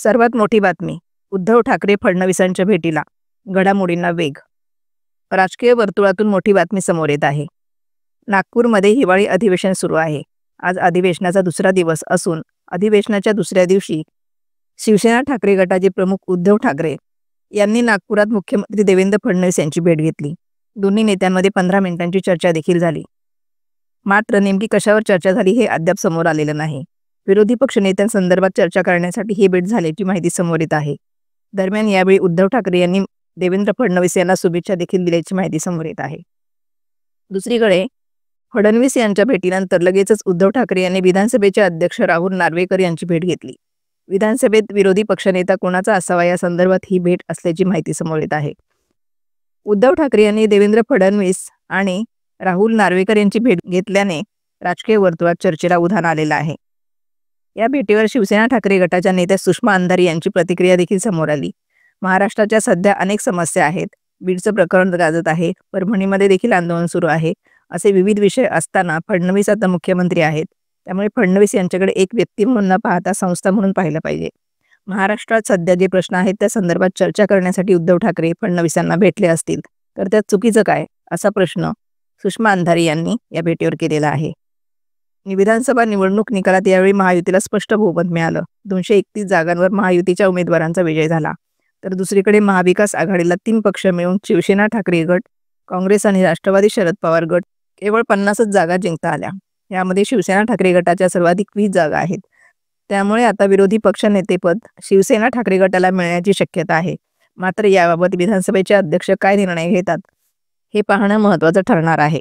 सर्वात मोठी बातमी, उद्धव ठाकरे फडणवीसांच्या भेटीला, घडामोडींना वेग. राजकीय वर्तुळातून मोठी बातमी समोर येत आहे. नागपूरमध्ये हिवाळी अधिवेशन सुरू आहे. आज अधिवेशनाचा दुसरा दिवस असून अधिवेशनाच्या दुसऱ्या दिवशी शिवसेना ठाकरे गटाचे प्रमुख उद्धव ठाकरे यांनी नागपुरात मुख्यमंत्री देवेंद्र फडणवीस यांची भेट घेतली. दोन्ही नेत्यांमध्ये 15 मिनिटांची चर्चा देखील झाली. मात्र नेमकी कशावर चर्चा झाली हे अद्याप समोर आलेलं नाही. विरोधी पक्ष नेत्यांसंदर्भात चर्चा करण्यासाठी ही भेट झाल्याची माहिती समोर येत आहे. दरम्यान यावेळी उद्धव ठाकरे यांनी देवेंद्र फडणवीस यांना शुभेच्छा देखील दिल्याची माहिती समोर येत आहे. दुसरीकडे फडणवीस यांच्या भेटीनंतर लगेचच उद्धव ठाकरे यांनी विधानसभेचे अध्यक्ष राहुल नार्वेकर यांची भेट घेतली. विधानसभेत विरोधी पक्षनेता कोणाचा असावा या संदर्भात ही भेट असल्याची माहिती समोर येत आहे. उद्धव ठाकरे यांनी देवेंद्र फडणवीस आणि राहुल नार्वेकर यांची भेट घेतल्याने राजकीय वर्तुळात चर्चेला उधाण आलेलं आहे. या भेटीवर शिवसेना ठाकरे गटाच्या नेत्या सुषमा अंधारी यांची प्रतिक्रिया देखील समोर आली. महाराष्ट्राच्या सध्या अनेक समस्या आहेत. बीडचं प्रकरण गाजत आहे. परभणीमध्ये देखील आंदोलन सुरू आहे. असे विविध विषय असताना फडणवीस आता मुख्यमंत्री आहेत. त्यामुळे फडणवीस यांच्याकडे एक व्यक्ती म्हणून न पाहता संस्था म्हणून पाहिलं पाहिजे. महाराष्ट्रात सध्या जे प्रश्न आहेत त्या संदर्भात चर्चा करण्यासाठी उद्धव ठाकरे फडणवीसांना भेटले असतील तर त्यात चुकीचं काय, असा प्रश्न सुषमा अंधारी यांनी या भेटीवर केलेला आहे. विधानसभा निवडणूक निकालात यावेळी महायुतीला स्पष्ट बहुमत मिळालं. 231 जागांवर महायुतीच्या उमेदवारांचा विजय झाला. तर दुसरीकडे महाविकास आघाडीला 3 पक्ष मिळून शिवसेना ठाकरे गट, काँग्रेस आणि राष्ट्रवादी शरद पवार गट केवळ 50च जागा जिंकता आल्या. यामध्ये शिवसेना ठाकरे गटाच्या सर्वाधिक 20 जागा आहेत. त्यामुळे आता विरोधी पक्ष नेतेपद शिवसेना ठाकरे गटाला मिळण्याची शक्यता आहे. मात्र याबाबत विधानसभेचे अध्यक्ष काय निर्णय घेतात हे पाहणं महत्त्वाचं ठरणार आहे.